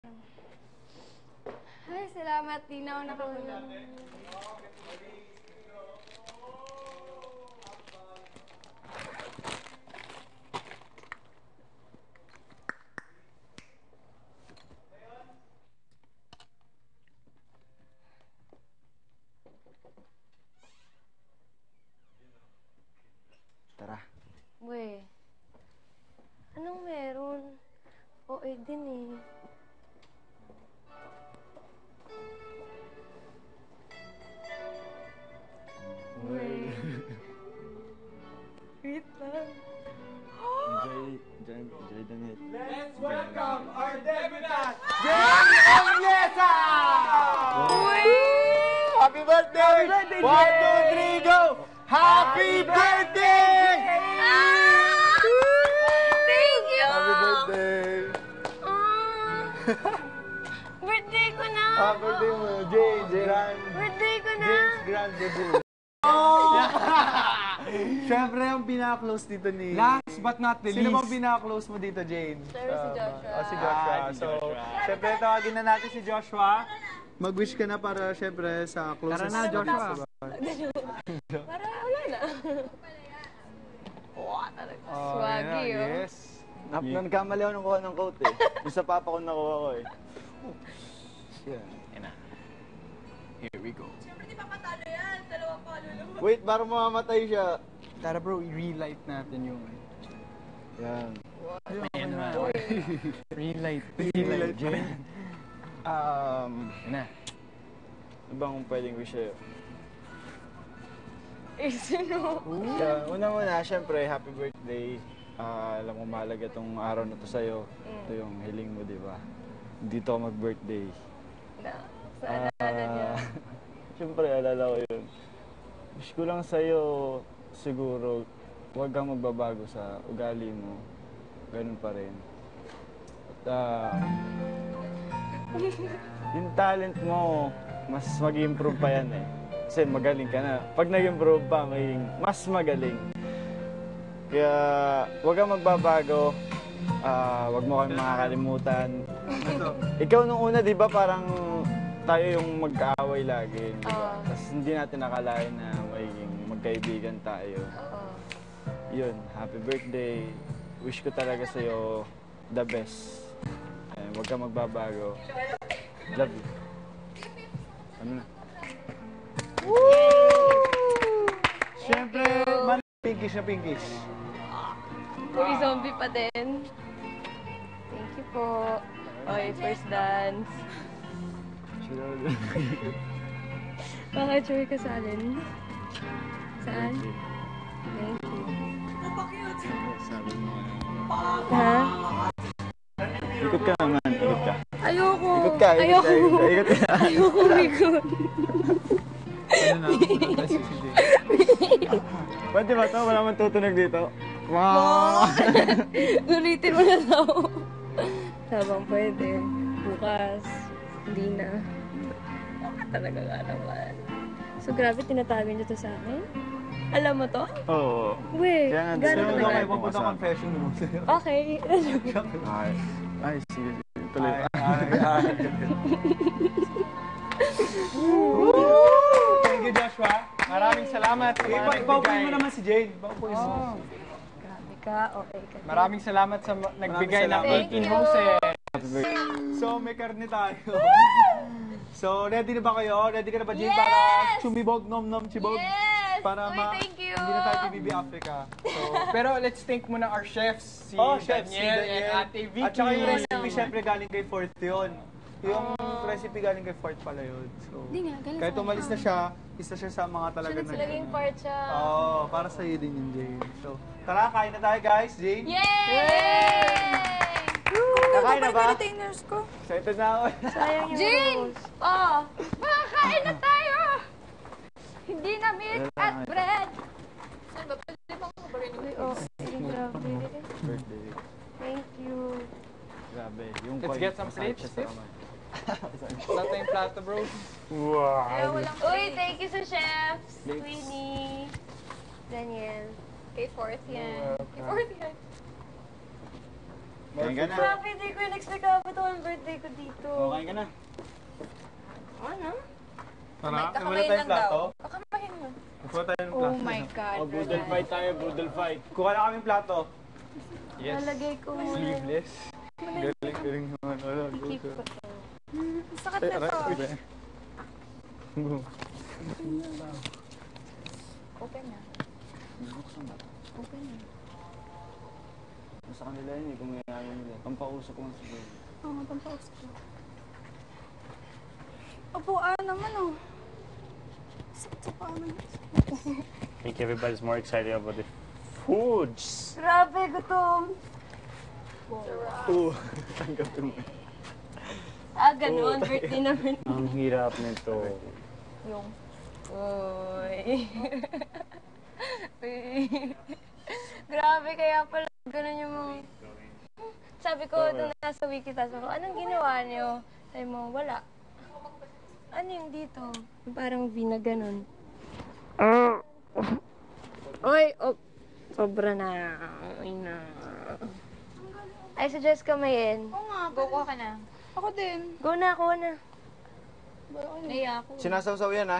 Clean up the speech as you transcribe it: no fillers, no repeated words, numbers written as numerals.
Ay, salamat. Di na ako nakawala. Tara. Uy, anong meron? OA din eh. Uy. Wait lang. Enjoy the night. Let's welcome our debutant, Jane Onyesa! Uy! Happy birthday! Happy birthday, 1, 2, 3, go! Happy birthday! Thank you! Happy birthday! Birthday ko na! Birthday mo, Jane. Birthday ko na! Jane's grand debut. Siyempre, ang pinaka-close dito ni... Last but not the least. Sino bang pinaka-close mo dito, Jane? Siyempre si Joshua. Si Joshua. Si So, Joshua. siyempre, tawagin na natin si Joshua. Mag-wish ka na para, siyempre, sa closest. Tara na, Joshua. Para wala na. Wow, talaga. Swaggy, oh. Yes. Nagkamali ako ng kuha ng coat eh. Yung sa papa ko nakuha ko eh. Yeah. Here we go. Siyempre, di pa patalo yan. Dalawang kaluluwa. Wait, parang mamamatay siya. Tara bro, i-relight natin yung... Yan. Ayan na. Relight. Relight. Jane. Ayan na. Ano bang pwedeng wish sa'yo? Eh, sino? Una-una, syempre, happy birthday. Alam mo, mahalaga itong araw na to sa'yo. Ito yung hiling mo, di ba? Dito ako mag-birthday. Na, saan naalala niya? Syempre, alala ko yun. Wish ko lang sa'yo, siguro, huwag kang magbabago sa ugali mo. Ganun pa rin. At, yung talent mo, mas mag-improve pa yan eh. Kasi magaling ka na. Pag nag-improve pa, maging mas magaling. Kaya, huwag kang magbabago. Huwag mo kami makakalimutan. Ikaw nung una, di ba, parang tayo yung mag-aaway lagi. Di ba? Tapos hindi natin nakalain na magiging magkaibigan tayo. Yun, happy birthday. Wish ko talaga sa'yo the best. Huwag kang magbabago. Love you. Ano na? Siyempre, pinkish na pinkish. Uy, zombie pa din. Thank you po. Okay, first dance. Baka Choy kasalin. Saan? Thank you. Sabi mo. Ha? Ikot ka naman, ikot ka. Ayoko. Ikot ka, ikot ka, ikot ka. Ayoko, ikot. Ano na? Pwede ba ito? Wala man tutunog dito. Wow! Ulitin mo na daw. Sabang pwede. Bukas. Hindi na. Talaga nga naman. So, grabe, tinatago niyo to sa akin? Alam mo to? Oo. Wait, Kaya nga, gano'n gusto Ano talaga? kayo, papunta confession mo sa'yo. Okay. Ay, sige. Tuloy. Thank you, Joshua. Maraming salamat. Paupuin mo naman si Jane. Paupuin mo. Grabe ka, okay ka. Maraming salamat sa nagbigay ng salamat. 18 roses. So, may karne tayo. So, ready na ba kayo? Ready ka na ba, Jane? Para chumibog, nom-nom, chibog? Yes! Para Uy, thank you! Hindi na tayo PBB Africa. So, Pero let's thank muna our chefs, si chef, Daniel and Ate Vicky. At saka yung recipe, syempre, galing kay Fort yun. Yung recipe galing kay Fort pala yun. So, Hindi nga, galing kahit sa umalis na siya, isa siya sa mga talaga Sunod sila yung part siya. Oo, para sa'yo din yun, Jane. So, tara, kain na tayo, guys. Jane? Yay! Nakain na ba? retainers ko. Excited na ako. Sayang yung Jane! Oh, makakain na tayo! Hindi na meat at bread! Saan ba? Pwede mo ako ba rin? Uy, oh, grabe. Birthday. Thank you. Grabe. Yung Let's coin, get some masakit sleep, siya sa sis. kamay. Wala tayong plato, bro. Uy, thank you sa chefs. Queenie. Daniel. Kay Fourth yan. Kay Fourth yan. Kain ka na. Grabe, di ko in-expect abot ang birthday ko dito. Kain ka na. Ano? Tara, wala Kakamayin tayong lang plato. daw. Kakamayin mo. Kuha tayo ng Oh plato. my God. Boodle fight tayo, boodle fight. Kuha na kaming plato. Yes. Nalagay ko muna. Sleeveless. Galing naman. Wala. Keep ko to. Sakit na to. Open na. Buksan ba? Open na. Sa kanila yun eh, kung may ayaw nila. Pampausok ko siguro. Oo, pampausap ko. Upuan naman oh. Sakit sa paa naman. I think everybody's more excited about the foods. Grabe, gutom. Oo, tanggapin mo. Ganoon. Birthday naman. Ang hirap nito. Yung. Uy. Uy. Grabe, kaya pala ganun yung mga... Sabi ko, nung nasa Wikitas ako, anong ginawa niyo? Sabi mo, wala. Ano yung dito? Yung parang V na ganun. Uy, oh, sobra na. Uy na. I suggest kamayin. Oo nga, go ka na. Ako din. Go na, ako na. Naiya ako. Sinasawsaw yan ha.